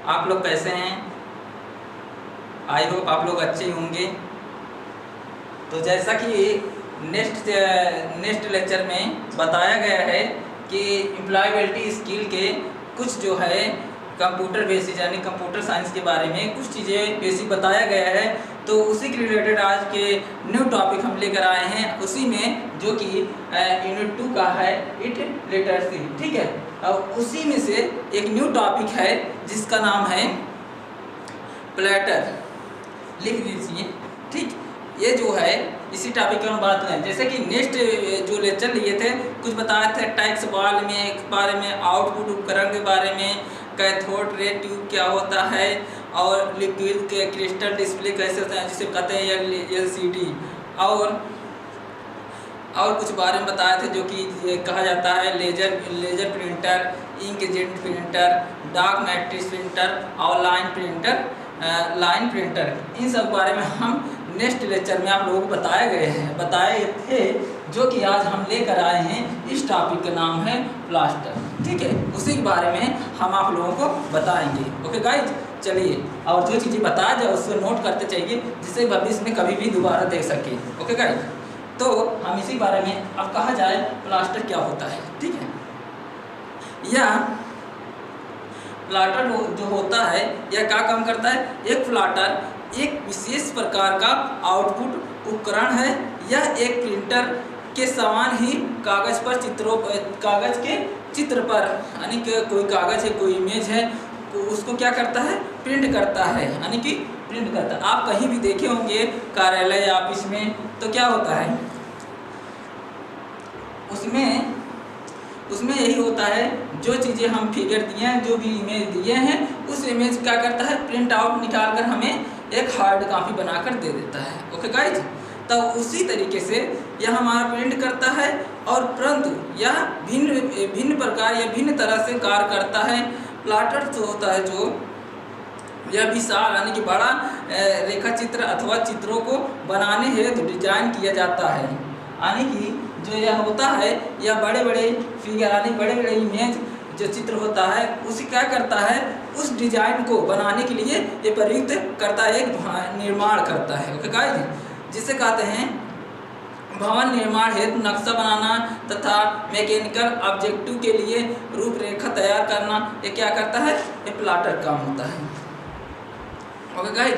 आप लोग कैसे हैं? आई होप आप लोग अच्छे ही होंगे। तो जैसा कि नेक्स्ट लेक्चर में बताया गया है कि एम्प्लॉयबिलिटी स्किल के कुछ जो है कंप्यूटर बेसिक यानी कंप्यूटर साइंस के बारे में कुछ चीज़ें बेसिक बताया गया है। तो उसी के रिलेटेड आज के न्यू टॉपिक हम लेकर आए हैं, उसी में जो कि यूनिट 2 का है इट लिटरेसी। ठीक है, और उसी में से एक न्यू टॉपिक है जिसका नाम है प्लेटर। लिख दीजिए। ठीक, ये जो है इसी टॉपिक की हम बात करें। जैसे कि नेक्स्ट जो लेक्चर लिए थे कुछ बताए थे टैक्स बॉल में के बारे में, आउटपुट उपकरण के बारे में, कैथोड रे ट्यूब क्या होता है और लिक्विड के क्रिस्टल डिस्प्ले कैसे होता है जिसे कहते हैं LCD, और कुछ बारे में बताए थे जो कि कहा जाता है लेजर प्रिंटर, इंकजेट प्रिंटर, डार्क मैट्रिक्स प्रिंटर और लाइन प्रिंटर। इन सब बारे में हम नेक्स्ट लेक्चर में आप लोगों को बताए थे, जो कि आज हम लेकर आए हैं। इस टॉपिक का नाम है प्लास्टर। ठीक है, उसी के बारे में हम आप लोगों को बताएंगे। ओके गाइज, चलिए, और जो चीज़ें बताया जाए उसको नोट करते चाहिए जिससे भविष्य में कभी भी दोबारा देख सके। ओके गाइज, तो हम इसी बारे में अब कहा जाए प्लास्टर क्या होता है। ठीक है, या प्लाटर जो होता है यह क्या काम करता है? एक प्लाटर एक विशेष प्रकार का आउटपुट उपकरण है। यह एक प्रिंटर के समान ही कागज के चित्र पर, यानी कि कोई कागज है, कोई इमेज है, तो उसको क्या करता है? प्रिंट करता है, यानी कि प्रिंट करता है। आप कहीं भी देखे होंगे कार्यालय या ऑफिस में, तो क्या होता है उसमें यही होता है, जो चीज़ें हम फिगर दिए हैं, जो भी इमेज दिए हैं, उस इमेज क्या करता है? प्रिंट आउट निकाल कर हमें एक हार्ड कॉपी बनाकर दे देता है। ओके गाइज, तो उसी तरीके से यह हमारा प्रिंट करता है, और परंतु यह भिन्न प्रकार या भिन्न तरह से कार्य करता है। प्लाटर जो होता है, जो यह विशाल यानी कि बड़ा रेखा चित्र अथवा चित्रों को बनाने हेतु डिजाइन किया जाता है। यानी कि जो यह होता है, यह बड़े बड़े फिगर यानी बड़े बड़े इमेज जो चित्र होता है, उसे क्या करता है? उस डिजाइन को बनाने के लिए ये प्रयुक्त करता है, एक निर्माण करता है। ओके गाइस, जिसे कहते हैं भवन निर्माण हेतु नक्शा बनाना तथा मैकेनिकल ऑब्जेक्टिव के लिए रूपरेखा तैयार करना, ये क्या करता है? ये प्लाटर काम होता है। ओके गाइस,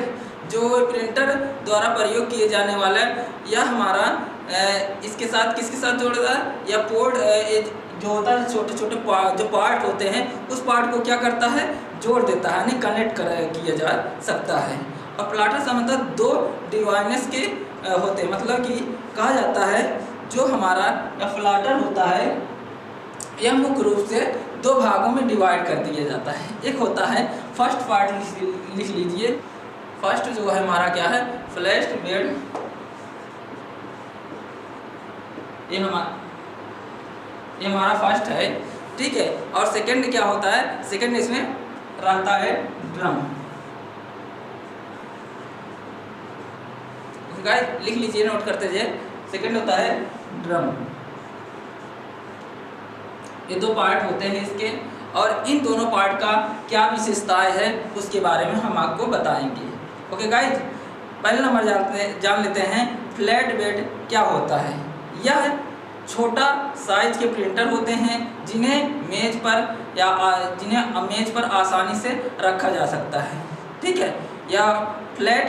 जो प्रिंटर द्वारा प्रयोग किए जाने वाला यह हमारा इसके साथ किसके साथ जोड़ता है? या पोर्ट जो होता है, छोटे छोटे जो पार्ट होते हैं, उस पार्ट को क्या करता है? जोड़ देता है, यानी कनेक्ट किया जा सकता है। और प्लाटर से मतलब दो डिवाइस के होते हैं, मतलब कि कहा जाता है जो हमारा प्लाटर होता है यह मुख्य रूप से दो भागों में डिवाइड कर दिया जाता है। एक होता है फर्स्ट पार्ट, लिख लीजिए। फर्स्ट जो है हमारा क्या है? फ्लैश बेड, ये हमारा फर्स्ट है। ठीक है, और सेकंड क्या होता है? सेकंड इसमें रहता है ड्रम। गाइस लिख लीजिए, नोट करते जाइए। सेकंड होता है ड्रम। ये दो पार्ट होते हैं इसके, और इन दोनों पार्ट का क्या विशेषताएं है उसके बारे में हम आपको बताएंगे। ओके गाइस, पहले नंबर जान लेते हैं फ्लैट बेड क्या होता है। यह छोटा साइज के प्रिंटर होते हैं जिन्हें मेज पर आसानी से रखा जा सकता है। ठीक है, या फ्लैट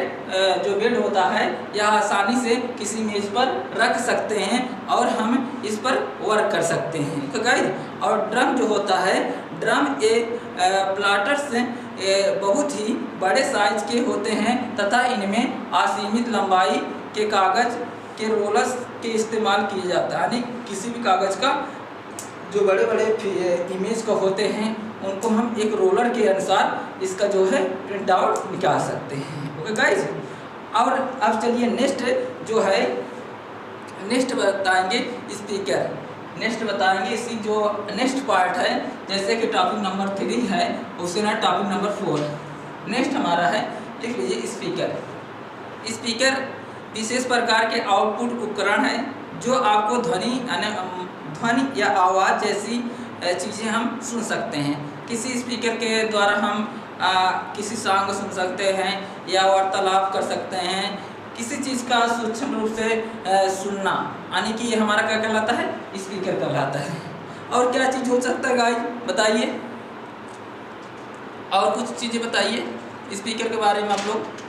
जो बेड होता है यह आसानी से किसी मेज पर रख सकते हैं और हम इस पर वर्क कर सकते हैं। तो गाइस, और ड्रम जो होता है, ड्रम एक प्लाटर से बहुत ही बड़े साइज के होते हैं तथा इनमें असीमित लंबाई के कागज के रोलर्स के इस्तेमाल किए जाता है। यानी किसी भी कागज़ का जो बड़े बड़े इमेज का होते हैं उनको हम एक रोलर के अनुसार इसका जो है प्रिंट आउट निकाल सकते हैं। ओके गाइस, और अब चलिए नेक्स्ट बताएंगे स्पीकर। नेक्स्ट बताएंगे इसी जो नेक्स्ट पार्ट है, जैसे कि टॉपिक नंबर 3 है उसे ना टॉपिक नंबर 4 नेक्स्ट हमारा है। लिख लीजिए स्पीकर। स्पीकर विशेष प्रकार के आउटपुट उपकरण है जो आपको ध्वनि या आवाज़ जैसी चीज़ें हम सुन सकते हैं। किसी स्पीकर के द्वारा हम किसी सॉन्ग को सुन सकते हैं या वार्तालाप कर सकते हैं, किसी चीज़ का सूक्ष्म रूप से सुनना, यानी कि ये हमारा क्या कहलाता है, स्पीकर कहलाता है। और क्या चीज़ हो सकता है गाइस, बताइए, और कुछ चीज़ें बताइए स्पीकर के बारे में आप लोग।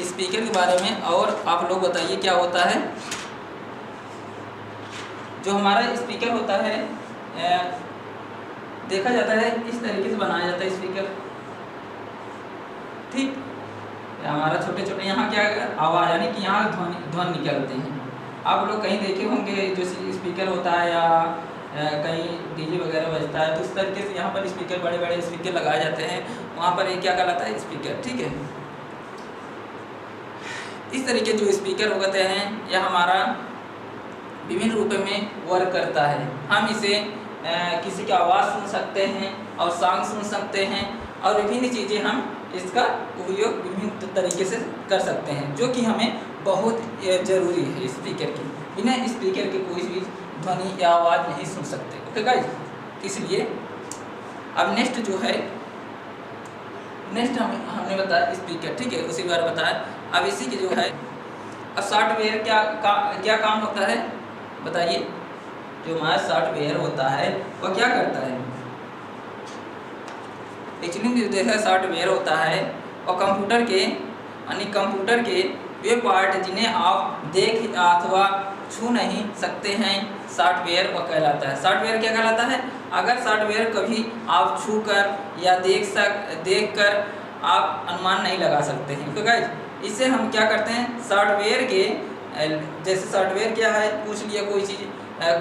स्पीकर के बारे में और आप लोग बताइए क्या होता है। जो हमारा स्पीकर होता है देखा जाता है इस तरीके से बनाया जाता है स्पीकर, ठीक। हमारा छोटे छोटे यहाँ क्या आवाज़, यानी कि यहाँ ध्वनि निकलते हैं। आप लोग कहीं देखे होंगे जो स्पीकर होता है या कहीं डीजे वगैरह बजता है, तो इस तरीके से यहाँ पर स्पीकर, बड़े बड़े स्पीकर लगाए जाते हैं, वहाँ पर ये क्या कहलाता है, स्पीकर, ठीक है। इस तरीके जो स्पीकर होते हैं यह हमारा विभिन्न रूप में वर्क करता है। हम इसे किसी की आवाज़ सुन सकते हैं और सॉन्ग सुन सकते हैं, और विभिन्न चीज़ें हम इसका उपयोग विभिन्न तरीके से कर सकते हैं, जो कि हमें बहुत ज़रूरी है। स्पीकर की बिना स्पीकर के कोई भी ध्वनि या आवाज़ नहीं सुन सकते, ओके गाइस। इसलिए अब नेक्स्ट जो है, नेक्स्ट हमने बताया स्पीकर, ठीक है, उसी बार बताया। अब इसी के जो है, अब सॉफ्टवेयर क्या काम होता है, बताइए। जो हमारा सॉफ्टवेयर होता है वह क्या करता है, एक्चुअली जो देखा सॉफ्टवेयर होता है और कंप्यूटर के, यानी कंप्यूटर के वे पार्ट जिन्हें आप देख अथवा छू नहीं सकते हैं, सॉफ्टवेयर वह कहलाता है। सॉफ्टवेयर क्या कहलाता है, अगर सॉफ्टवेयर कभी आप छू कर या देख कर आप अनुमान नहीं लगा सकते हैं, तो गाइस इससे हम क्या करते हैं, सॉफ्टवेयर के, जैसे सॉफ्टवेयर क्या है, पूछ लिया कोई चीज़,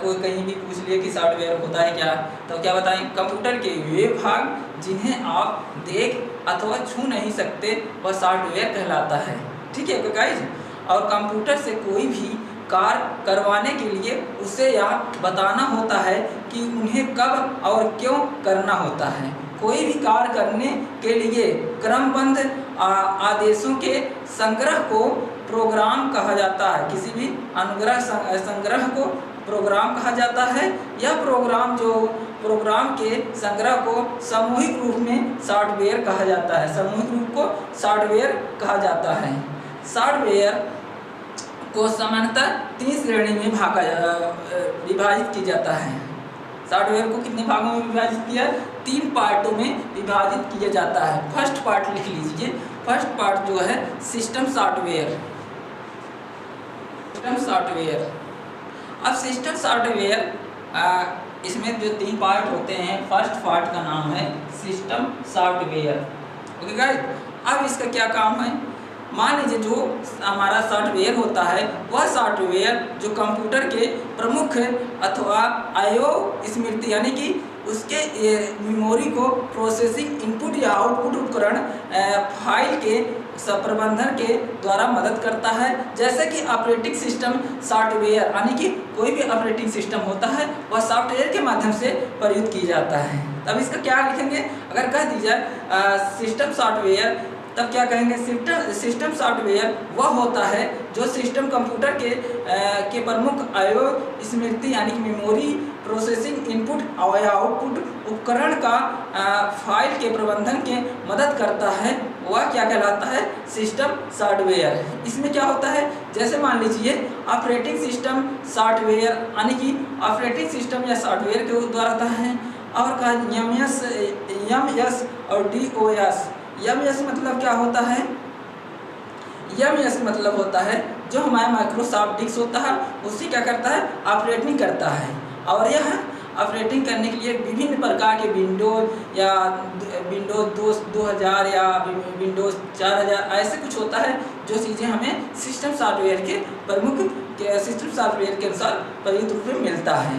कोई कहीं भी पूछ लिया कि सॉफ्टवेयर होता है क्या, तो क्या बताएं, कंप्यूटर के वे भाग जिन्हें आप देख अथवा छू नहीं सकते वह सॉफ्टवेयर कहलाता है, ठीक है गाइस। और कंप्यूटर से कोई भी कार्य करवाने के लिए उसे यह बताना होता है कि उन्हें कब और क्यों करना होता है। कोई भी कार्य करने के लिए क्रमबद्ध आदेशों के संग्रह को प्रोग्राम कहा जाता है। किसी भी अनुग्रह संग्रह को प्रोग्राम कहा जाता है। यह प्रोग्राम के संग्रह को सामूहिक रूप में सॉफ्टवेयर कहा जाता है। सामूहिक रूप को सॉफ्टवेयर कहा जाता है। सॉफ्टवेयर को सामान्यतः 3 श्रेणी में विभाजित किया जाता है। सॉफ्टवेयर को कितने भागों में विभाजित किया, 3 पार्टों में विभाजित किया जाता है। फर्स्ट पार्ट लिख लीजिए, फर्स्ट पार्ट जो है सिस्टम सॉफ्टवेयर। अब सिस्टम सॉफ्टवेयर इसमें जो 3 पार्ट होते हैं, फर्स्ट पार्ट का नाम है सिस्टम सॉफ्टवेयर, ओके गाइस। अब इसका क्या काम है, मान लीजिए जो हमारा सॉफ्टवेयर होता है वह सॉफ्टवेयर जो कंप्यूटर के प्रमुख अथवा आईओ स्मृति यानी कि उसके मेमोरी को प्रोसेसिंग इनपुट या आउटपुट उपकरण फाइल के प्रबंधन के द्वारा मदद करता है। जैसे कि ऑपरेटिंग सिस्टम सॉफ्टवेयर यानी कि कोई भी ऑपरेटिंग सिस्टम होता है वह सॉफ्टवेयर के माध्यम से प्रयुक्त किया जाता है। तब इसका क्या लिखेंगे, अगर कह दी जाए सिस्टम सॉफ्टवेयर, तब क्या कहेंगे, सिस्टम सॉफ्टवेयर वह होता है जो सिस्टम कंप्यूटर के प्रमुख आईओ स्मृति यानी कि मेमोरी प्रोसेसिंग इनपुट और आउटपुट उपकरण का फाइल के प्रबंधन के मदद करता है, वह क्या कहलाता है, सिस्टम सॉफ्टवेयर। इसमें क्या होता है, जैसे मान लीजिए ऑपरेटिंग सिस्टम सॉफ्टवेयर यानी कि ऑपरेटिंग सिस्टम या सॉफ्टवेयर के द्वारा होता है। और कहा एमएस और डीओएस। एमएस मतलब क्या होता है, एमएस मतलब होता है जो हमारा माइक्रोसॉफ्ट डिस्क होता है उसी क्या करता है, ऑपरेटिंग करता है। और यह ऑपरेटिंग करने के लिए विभिन्न प्रकार के विंडोज या विंडोज 2000 या विंडोज 4000 ऐसे कुछ होता है जो चीज़ें हमें सिस्टम सॉफ्टवेयर के सिस्टम सॉफ्टवेयर के अनुसार प्रयुक्त रूप में मिलता है।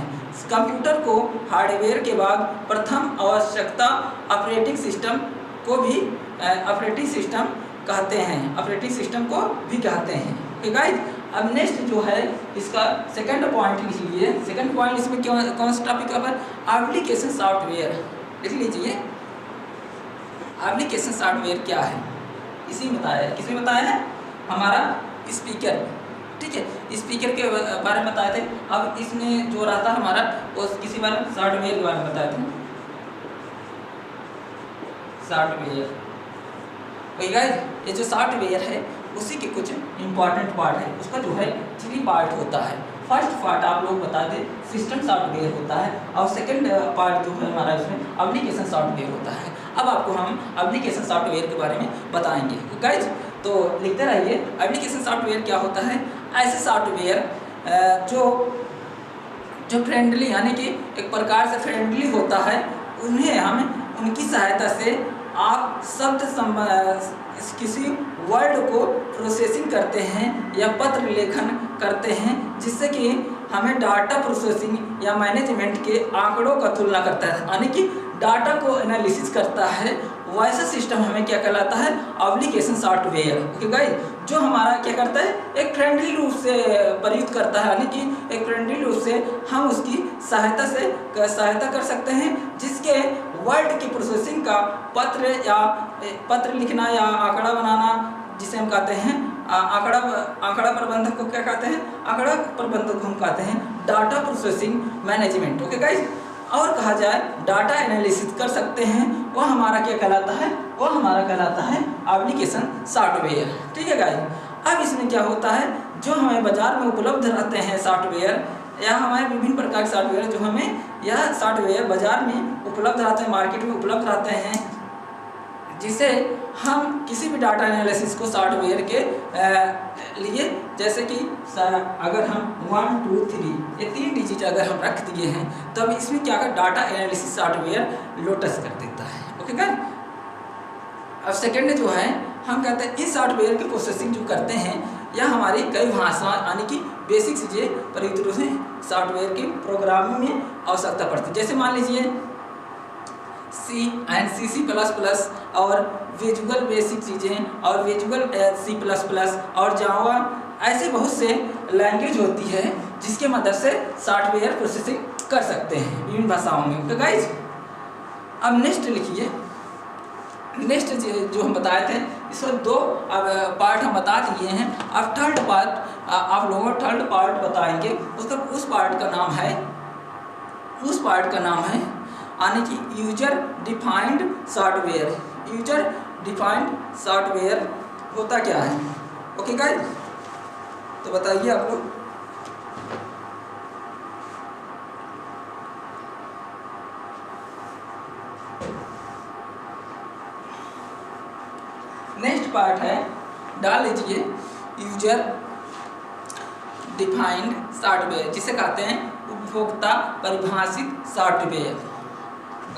कंप्यूटर को हार्डवेयर के बाद प्रथम आवश्यकता ऑपरेटिंग सिस्टम को भी ऑपरेटिंग सिस्टम कहते हैं, ऑपरेटिंग सिस्टम को भी कहते हैं, ओके गाइस। अब नेक्स्ट जो है इसका सेकंड पॉइंट लिख लीजिए। सेकंड पॉइंट इसमें कौन सा टॉपिक है, एप्लीकेशन सॉफ्टवेयर लिख लीजिए। एप्लीकेशन सॉफ्टवेयर क्या है, इसी बताया है, किसमें बताया है, हमारा स्पीकर, ठीक है, स्पीकर के बारे में बताए थे। अब इसमें जो रहता है हमारा वो किसी बारे में सॉफ्टवेयर के बारे में बताए थे। सॉफ्टवेयर। वही गाइस, ये जो सॉफ्टवेयर है उसी के कुछ इंपॉर्टेंट पार्ट है, उसका जो है 3 पार्ट होता है। फर्स्ट पार्ट आप लोग बता दें सिस्टम सॉफ्टवेयर होता है, और सेकंड पार्ट जो है हमारा इसमें एप्लीकेशन सॉफ्टवेयर होता है। अब आपको हम एप्लीकेशन सॉफ्टवेयर के बारे में बताएंगे गाइस, तो लिखते रहिए। एप्लीकेशन सॉफ्टवेयर क्या होता है? ऐसे सॉफ्टवेयर जो फ्रेंडली यानी कि एक प्रकार से फ्रेंडली होता है, उन्हें हम उनकी सहायता से आप किसी वर्ड को प्रोसेसिंग करते हैं या पत्र लेखन करते हैं, जिससे कि हमें डाटा प्रोसेसिंग या मैनेजमेंट के आंकड़ों का तुलना करता है, यानी कि डाटा को एनालिसिस करता है। वैसा सिस्टम हमें क्या कहलाता है? Application software. ओके गाइस, जो हमारा क्या करता है? एक फ्रेंडली रूप से प्रयुक्त करता है, यानी कि एक फ्रेंडली रूप से हम उसकी सहायता कर सकते हैं, जिसके वर्ड की प्रोसेसिंग का पत्र लिखना या आंकड़ा बनाना, जिसे हम कहते हैं आंकड़ा प्रबंधक को क्या कहते हैं? आंकड़ा प्रबंधक को हम कहते हैं data processing management. Okay guys, और कहा जाए डाटा एनालिसिस कर सकते हैं, वह हमारा क्या कहलाता है? वह हमारा कहलाता है एप्लीकेशन सॉफ्टवेयर। ठीक है गाइस, अब इसमें क्या होता है? जो हमें बाजार में उपलब्ध रहते हैं सॉफ्टवेयर, या हमारे विभिन्न प्रकार के सॉफ्टवेयर जो हमें यह सॉफ्टवेयर बाजार में उपलब्ध रहते हैं, मार्केट में उपलब्ध रहते हैं, जिसे हम किसी भी डाटा एनालिसिस को सॉफ्टवेयर के लिए, जैसे कि अगर हम 1 2 3 ये 3 डिजिट अगर हम रख दिए हैं, तो अब इसमें क्या कर डाटा एनालिसिस सॉफ्टवेयर लोटस कर देता है। ओके गाइस, अब सेकेंड जो है हम कहते हैं इस सॉफ्टवेयर की प्रोसेसिंग जो करते हैं, यह हमारी कई भाषा यानी कि बेसिक चीज़ें प्रयुक्त रूप से सॉफ्टवेयर की प्रोग्रामिंग में आवश्यकता पड़ती है। जैसे मान लीजिए C++ और विजुअल बेसिक चीज़ें और विजुअल C++ और जावा, ऐसे बहुत से लैंग्वेज होती है जिसके मदद से सॉफ्टवेयर प्रोसेसिंग कर सकते हैं विभिन्न भाषाओं में। तो गाइज अब नेक्स्ट लिखिए। नेक्स्ट जो हम बताए थे, इसमें 2 अब पार्ट हम बता दिए हैं। अब थर्ड पार्ट आप लोगों को थर्ड पार्ट बताएंगे। उस पार्ट का नाम है यानी कि user defined software. User defined software होता क्या है? ओके गाइस, तो बताइए आप लोग। नेक्स्ट पार्ट है, डाल लीजिए यूजर डिफाइंड सॉफ्टवेयर, जिसे कहते हैं उपभोक्ता परिभाषित सॉफ्टवेयर।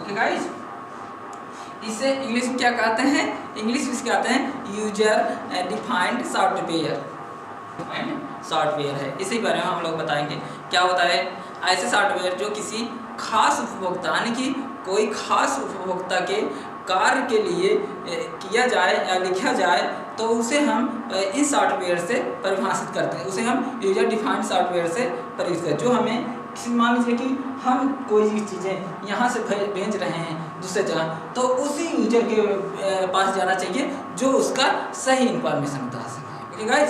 ओके गाइस, इसे इंग्लिश में क्या कहते हैं? इंग्लिश में कहते हैं यूजर डिफाइंड सॉफ्टवेयर। सॉफ्टवेयर है, इसी बारे में हम लोग बताएंगे क्या होता है। ऐसे सॉफ्टवेयर जो किसी खास उपभोक्ता यानी कि कोई खास उपभोक्ता के कार्य के लिए किया जाए या लिखा जाए, तो उसे हम इस सॉफ्टवेयर से परिभाषित करते हैं, उसे हम यूजर डिफाइंड सॉफ्टवेयर से परिभाषित करते हैं। जो हमें मान लीजिए कि हम कोई चीज़ें यहाँ से भेज रहे हैं दूसरे जगह, तो उसी यूजर के पास जाना चाहिए जो उसका सही इंफॉर्मेशन बता सके। ओके गाइस,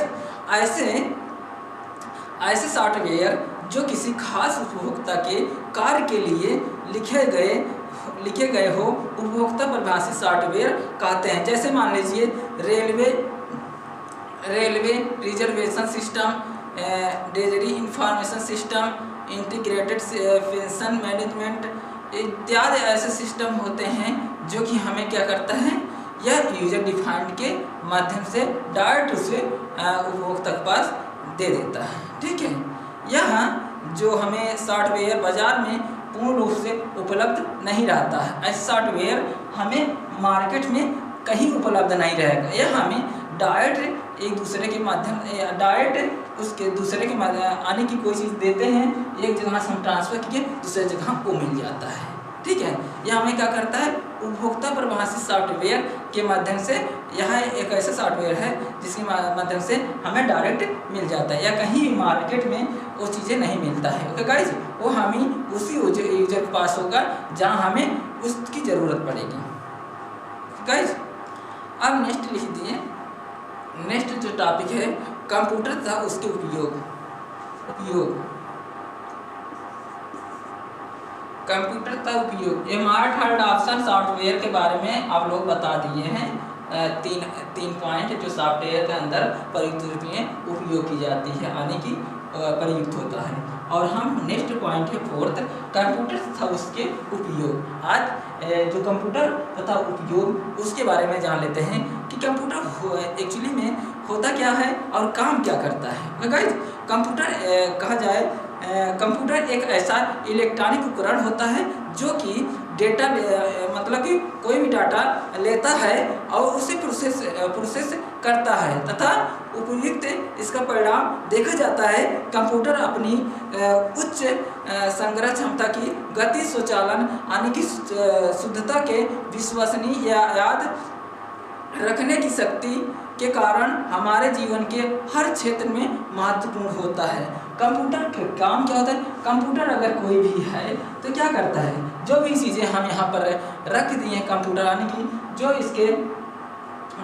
ऐसे सॉफ्टवेयर जो किसी खास उपभोक्ता के कार्य के लिए लिखे गए हो, उपभोक्ता परिभाषित सॉफ्टवेयर कहते हैं। जैसे मान लीजिए रेलवे रिजर्वेशन सिस्टम, डेजरी information system, integrated pension management इत्यादि ऐसे सिस्टम होते हैं जो कि हमें क्या करता है? यह यूजर डिफाइंड के माध्यम से डायरेक्ट उसे उपभोक्ता के पास दे देता है। ठीक है, यह जो हमें सॉफ्टवेयर बाजार में पूर्ण रूप से उपलब्ध नहीं रहता है, ऐसा सॉफ्टवेयर हमें मार्केट में कहीं उपलब्ध नहीं रहेगा। यह हमें डायरेक्ट एक दूसरे के माध्यम डायरेक्ट उसके दूसरे के माध्यम आने की कोई चीज़ देते हैं, एक जगह से हम ट्रांसफ़र किए दूसरे जगह वो मिल जाता है। ठीक है, यह हमें क्या करता है? उपभोक्ता परिभाषित सॉफ्टवेयर के माध्यम से, यह एक ऐसा सॉफ्टवेयर है जिसके माध्यम से हमें डायरेक्ट मिल जाता है, या कहीं भी मार्केट में वो चीज़ें नहीं मिलता है। ओके गाइज, वो हमें उसी यूजर के पास होगा जहाँ हमें उसकी ज़रूरत पड़ेगी। गाइज अब नेक्स्ट लिख दिए। नेक्स्ट जो टॉपिक है कंप्यूटर तथा उसके उपयोग। कंप्यूटर का उपयोग, स्मार्ट हार्ड ऑप्शन सॉफ्टवेयर के बारे में आप लोग बता दिए हैं। तीन पॉइंट जो सॉफ्टवेयर के अंदर प्रयुक्त रूप में उपयोग की जाती है, यानी कि प्रयुक्त होता है। और हम नेक्स्ट पॉइंट है फोर्थ, कंप्यूटर तथा उसके उपयोग। आज जो कंप्यूटर तथा उपयोग उसके बारे में जान लेते हैं कि कंप्यूटर एक्चुअली में होता क्या है और काम क्या करता है। गाइस, कंप्यूटर कहा जाए, कंप्यूटर एक ऐसा इलेक्ट्रॉनिक उपकरण होता है जो कि डेटा मतलब कि कोई भी डाटा लेता है और उसे प्रोसेस करता है तथा उपयुक्त इसका परिणाम देखा जाता है। कंप्यूटर अपनी उच्च संग्रह क्षमता की गति, स्वचालन यानी कि शुद्धता के विश्वसनीय याद रखने की शक्ति के कारण हमारे जीवन के हर क्षेत्र में महत्वपूर्ण होता है। कंप्यूटर का काम क्या होता है? कंप्यूटर अगर कोई भी है तो क्या करता है, जो भी चीज़ें हम यहाँ पर रख दिए हैं कंप्यूटर, यानी कि जो इसके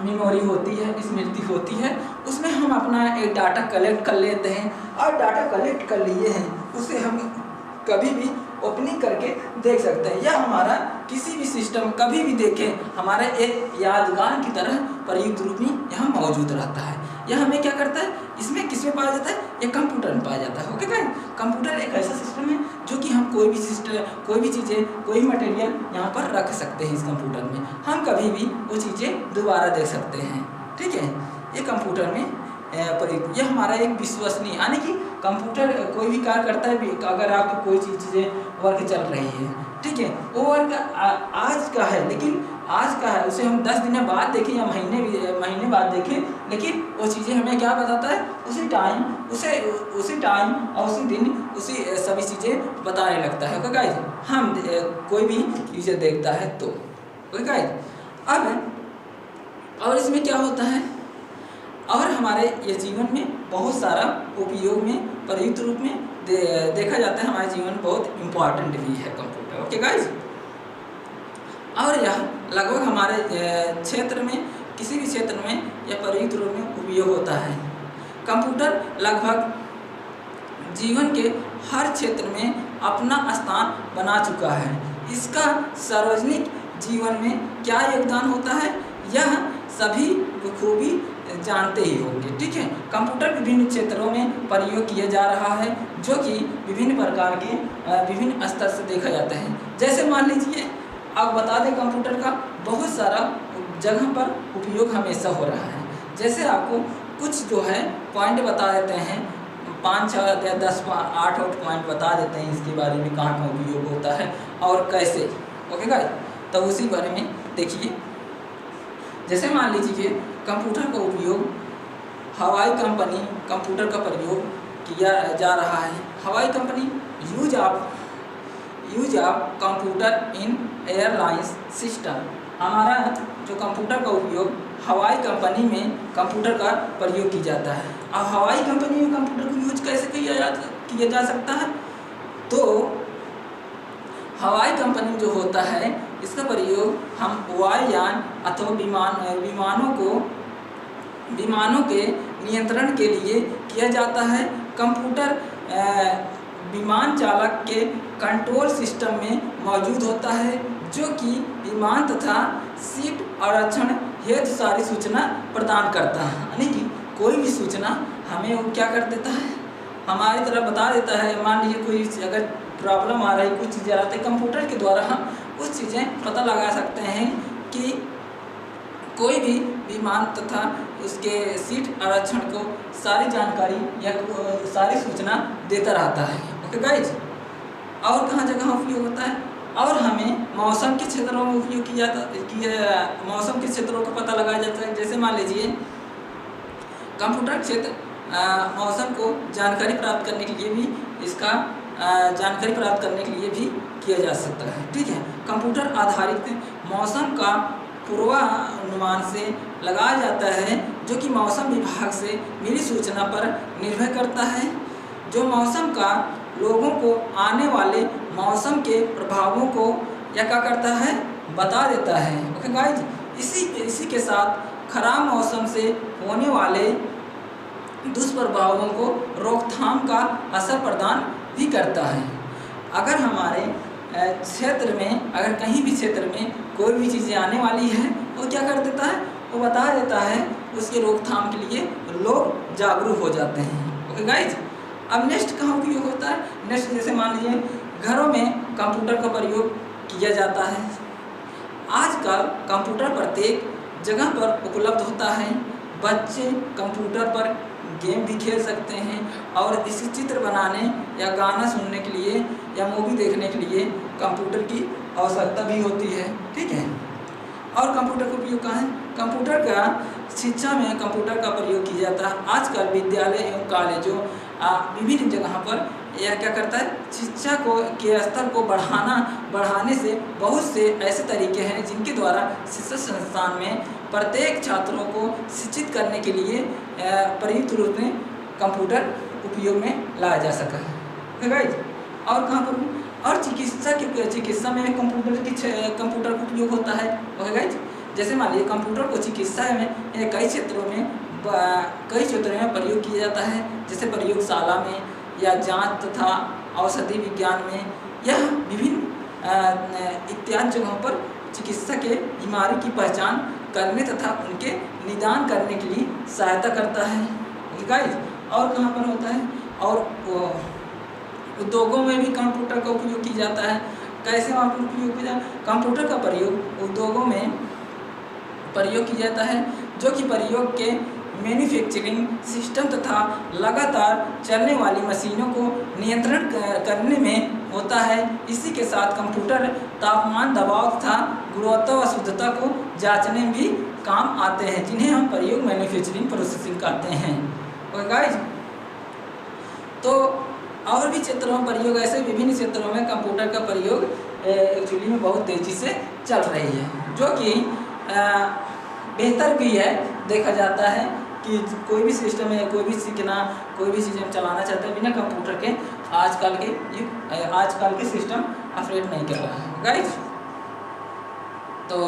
मेमोरी होती है, स्मृति होती है, उसमें हम अपना एक डाटा कलेक्ट कर लेते हैं और डाटा कलेक्ट कर लिए हैं उसे हम कभी भी ओपनिंग करके देख सकते हैं, या हमारा किसी भी सिस्टम कभी भी देखें हमारा एक यादगार की तरह प्रयुक्त रूप में यहाँ मौजूद रहता है। यह हमें क्या करता है, इसमें किसमें पाया जाता है? ये कंप्यूटर में पाया जाता है। ओके गाइस, कंप्यूटर एक ऐसा सिस्टम है जो कि हम कोई भी सिस्टम, कोई भी चीज़ें, कोई भी मटेरियल यहाँ पर रख सकते हैं। इस कंप्यूटर में हम कभी भी वो चीज़ें दोबारा देख सकते हैं। ठीक है, ये कंप्यूटर में ये हमारा एक विश्वसनीय, यानी कि कंप्यूटर कोई भी कार्य करता है, अगर आपकी कोई चीज़ें वर्क चल रही है, ठीक है, वो वर्क आज का है, लेकिन आज का है, उसे हम 10 दिन बाद देखें या महीने बाद देखें, लेकिन वो चीज़ें हमें क्या बताता है, उसी टाइम और उसी दिन उसी सभी चीज़ें बताने लगता है। ओके गाइस, हम कोई भी चीज़ें देखता है तो। ओके गाइस, अब और इसमें क्या होता है, और हमारे ये जीवन में बहुत सारा उपयोग में प्रयुक्त रूप में देखा जाता है। हमारे जीवन में बहुत इम्पोर्टेंट भी है कंप्यूटर। ओके गाइस, और यह लगभग हमारे क्षेत्र में, किसी भी क्षेत्र में यह प्रयुक्त रूप में उपयोग होता है। कंप्यूटर लगभग जीवन के हर क्षेत्र में अपना स्थान बना चुका है। इसका सार्वजनिक जीवन में क्या योगदान होता है, यह सभी बखूबी जानते ही होंगे। ठीक है, कंप्यूटर विभिन्न क्षेत्रों में प्रयोग किया जा रहा है, जो कि विभिन्न प्रकार के विभिन्न स्तर से देखा जाता है। जैसे मान लीजिए, आप बता दें, कंप्यूटर का बहुत सारा जगह पर उपयोग हमेशा हो रहा है। जैसे आपको कुछ जो है पॉइंट बता देते हैं, 5, 6 या 10, 8 पॉइंट बता देते हैं इसके बारे में, कहाँ कहाँ उपयोग होता है और कैसे। ओके गाइस, तो उसी बारे में देखिए। जैसे मान लीजिए, कंप्यूटर का उपयोग हवाई कंपनी, कंप्यूटर का प्रयोग किया जा रहा है। हवाई company use of computer in airlines system. हमारा जो कंप्यूटर का उपयोग हवाई कंपनी में कंप्यूटर का प्रयोग किया जाता है। अब हवाई कंपनी में कंप्यूटर को यूज कैसे किया जा सकता है, तो हवाई कंपनी जो होता है, इसका प्रयोग हम वायुयान अथवा विमानों के नियंत्रण के लिए किया जाता है। कंप्यूटर विमान चालक के कंट्रोल सिस्टम में मौजूद होता है, जो कि विमान तथा सीट आरक्षण हेतु सारी सूचना प्रदान करता है। यानी कि कोई भी सूचना हमें वो क्या कर देता है, हमारी तरफ बता देता है। मान लीजिए कोई अगर प्रॉब्लम आ रही, कुछ चीज़ें आती है, कंप्यूटर के द्वारा हम उस चीज़ें पता लगा सकते हैं कि कोई भी विमान तथा उसके सीट आरक्षण को सारी जानकारी या सारी सूचना देता रहता है। ओके गाइज, और कहाँ जगह उपयोग होता है, और हमें मौसम के क्षेत्रों में उपयोग किया मौसम के क्षेत्रों का पता लगाया जाता है। जैसे मान लीजिए, कंप्यूटर क्षेत्र मौसम को जानकारी प्राप्त करने के लिए भी किया जा सकता है। ठीक है, कंप्यूटर आधारित मौसम का पूर्वानुमान से लगाया जाता है, जो कि मौसम विभाग से मिली सूचना पर निर्भर करता है, जो मौसम का लोगों को आने वाले मौसम के प्रभावों को क्या करता है, बता देता है। ओके गाइज, इसी के साथ खराब मौसम से होने वाले दुष्प्रभावों को रोकथाम का असर प्रदान भी करता है। अगर हमारे क्षेत्र में, अगर कहीं भी क्षेत्र में कोई भी चीज़ें आने वाली है वो क्या कर देता है, वो बता देता है, उसके रोकथाम के लिए लोग जागरूक हो जाते हैं। ओके गाइज, अब नेक्स्ट कहाँ उपयोग होता है, नेक्स्ट जैसे मान लीजिए घरों में कंप्यूटर का प्रयोग किया जाता है। आजकल कंप्यूटर प्रत्येक जगह पर उपलब्ध होता है। बच्चे कंप्यूटर पर गेम भी खेल सकते हैं और इसी चित्र बनाने या गाना सुनने के लिए या मूवी देखने के लिए कंप्यूटर की आवश्यकता भी होती है। ठीक है, और कंप्यूटर का उपयोग कहाँ है, कंप्यूटर का शिक्षा में कंप्यूटर का प्रयोग किया जाता है। आजकल विद्यालय एवं कॉलेजों विभिन्न जगह पर यह क्या करता है, शिक्षा को के स्तर को बढ़ाने से बहुत से ऐसे तरीके हैं जिनके द्वारा शिक्षा संस्थान में प्रत्येक छात्रों को शिक्षित करने के लिए प्रयुक्त रूप में कंप्यूटर उपयोग में लाया जा सका है गाइज। और कहाँ पर, और चिकित्सा में कंप्यूटर का उपयोग होता है। ओके गाइज, जैसे मान लीजिए कंप्यूटर को चिकित्सा में कई क्षेत्रों में प्रयोग किया जाता है, जैसे प्रयोगशाला में या जांच तथा औषधि विज्ञान में या विभिन्न इत्यादि जगहों पर चिकित्सा के बीमारी की पहचान करने तथा उनके निदान करने के लिए सहायता करता है गाइज। और कहाँ पर होता है, और उद्योगों में भी कंप्यूटर का उपयोग किया जाता है। कैसे वहाँ पर उपयोग किया जाता है, कंप्यूटर का प्रयोग उद्योगों में प्रयोग किया जाता है, जो कि प्रयोग के मैन्युफैक्चरिंग सिस्टम तथा लगातार चलने वाली मशीनों को नियंत्रण करने में होता है। इसी के साथ कंप्यूटर तापमान, दबाव तथा गुणवत्ता व शुद्धता को जांचने में भी काम आते हैं, जिन्हें हम प्रयोग मैन्युफैक्चरिंग प्रोसेसिंग कहते हैं। ओके गाइज, तो और भी क्षेत्रों में प्रयोग, ऐसे विभिन्न क्षेत्रों में कंप्यूटर का प्रयोग एक्चुअली में बहुत तेज़ी से चल रही है, जो कि बेहतर भी है। देखा जाता है कि कोई भी सिस्टम है, कोई भी सीखना, कोई भी सिस्टम चलाना चाहते हैं बिना कंप्यूटर के आजकल के सिस्टम ऑपरेट नहीं कर रहा है गाइज। तो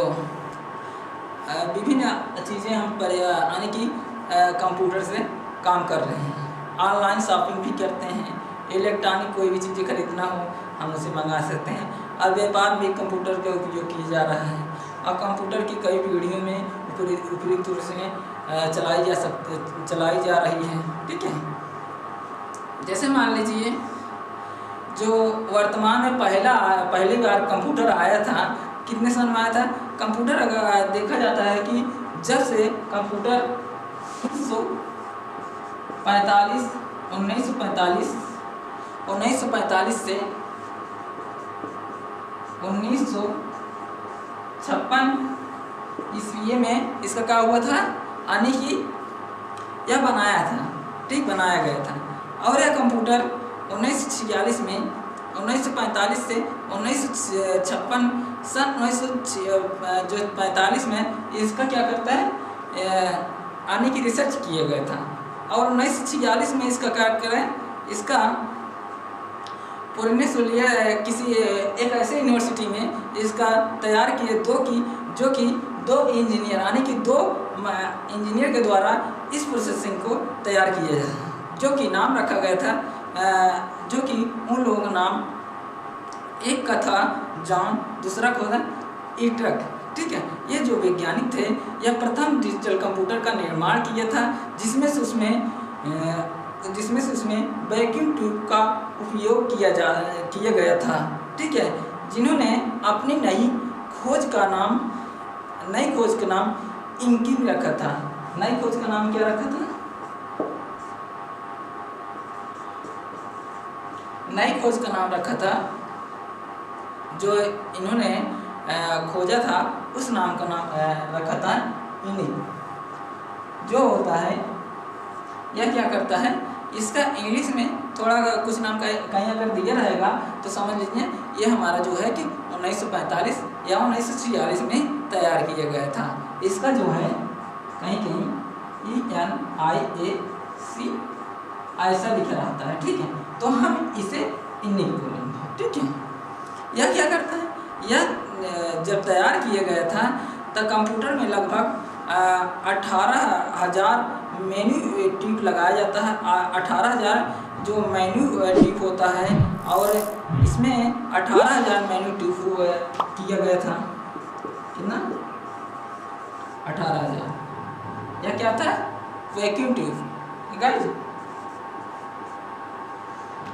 विभिन्न चीज़ें हम यानी कि कंप्यूटर से काम कर रहे हैं। ऑनलाइन शॉपिंग भी करते हैं, इलेक्ट्रॉनिक कोई भी चीज़ें खरीदना हो हम उसे मंगा सकते हैं। अब व्यापार में कंप्यूटर का उपयोग किया जा रहा है और कंप्यूटर की कई पीढ़ियों में उपयुक्त रूप से चलाई जा रही है। ठीक है, जैसे मान लीजिए जो वर्तमान में पहली बार कंप्यूटर आया था, कितने सन में आया था कंप्यूटर, अगर देखा जाता है कि जब से कंप्यूटर 1945 से 1956 ईस्वी में इसका क्या हुआ था, यानी कि यह बनाया था, ठीक, बनाया गया था। और यह कंप्यूटर 1946 में 1945 से 1956 सन 1945 में इसका क्या करता है, यानी कि रिसर्च किया गया था। और 1946 में इसका क्या करें, इसका पुणे किसी एक ऐसे यूनिवर्सिटी में इसका तैयार किए जो कि दो इंजीनियर, यानी कि दो इंजीनियर के द्वारा इस प्रोसेसिंग को तैयार किया जाए, जो कि नाम रखा गया था, जो कि उन लोगों का नाम, एक का था जॉन, दूसरा का था ईट्रक। ठीक है, ये जो वैज्ञानिक थे यह प्रथम डिजिटल कंप्यूटर का निर्माण किया था, जिसमें से उसमें वैक्यूम ट्यूब का उपयोग किया गया था। ठीक है, जिन्होंने अपनी नई खोज का नाम इंकिन रखा था। नई खोज का नाम क्या रखा था, नई खोज का नाम रखा था, जो इन्होंने खोजा था उस नाम का नाम रखा था इनिक। जो होता है यह क्या करता है, इसका इंग्लिश में थोड़ा कुछ नाम कहीं अगर दिया रहेगा तो समझ लीजिए ये हमारा जो है कि 1945 या 1946 में तैयार किया गया था। इसका जो है कहीं ENIAC ऐसा लिखा रहता है। ठीक है, तो हम इसे इनिक बोलेंगे। ठीक है, यह क्या करता है, यह जब तैयार किया गया था तब कंप्यूटर में लगभग 18,000 मेन्यू ट्यूब लगाया जाता है। 18,000 जो मेन्यू ट्यूब होता है, और इसमें 18,000 मेन्यू ट्यूब किया गया था। कितना? 18,000। यह क्या था? Vacuum tube. गाइस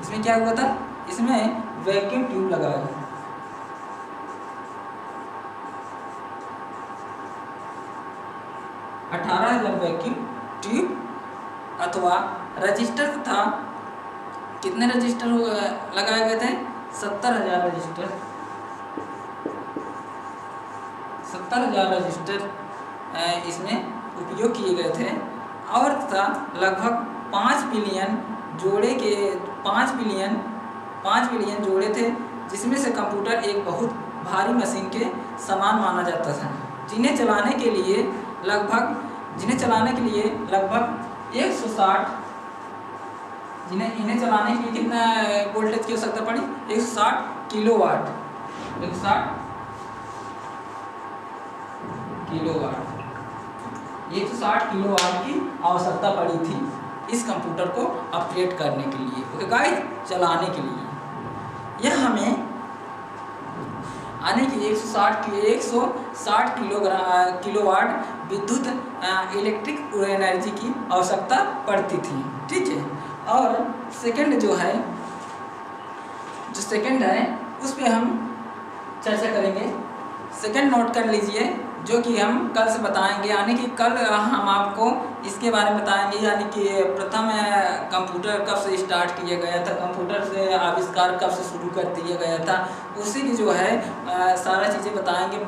इसमें क्या हुआ था? इसमें वैक्यूम ट्यूब लगाया गया। 18,000 वैक्यूम ट्यूब अथवा रजिस्टर था। कितने रजिस्टर लगाए गए थे? 70,000 रजिस्टर। 70,000 रजिस्टर इसमें उपयोग किए गए थे, और तथा लगभग 5 बिलियन जोड़े थे, जिसमें से कंप्यूटर एक बहुत भारी मशीन के समान माना जाता था, जिन्हें चलाने के लिए लगभग 160 इन्हें चलाने के लिए कितना वोल्टेज की आवश्यकता पड़ी? 160 किलोवाट। 160 किलोवाट की आवश्यकता पड़ी थी इस कंप्यूटर को ऑपरेट करने के लिए, ओके गाइस, चलाने के लिए। यह हमें आने की 160 किलोवाट विद्युत इलेक्ट्रिक एनर्जी की आवश्यकता पड़ती थी, ठीक है। और सेकंड है उस पर हम चर्चा करेंगे। सेकंड नोट कर लीजिए, जो कि हम कल से बताएंगे, यानी कि कल हम आपको इसके बारे में बताएंगे, यानी कि प्रथम कंप्यूटर कब से स्टार्ट किया गया था, कंप्यूटर से आविष्कार कब से शुरू कर दिया गया था, उसी की जो है सारा चीज़ें बताएंगे।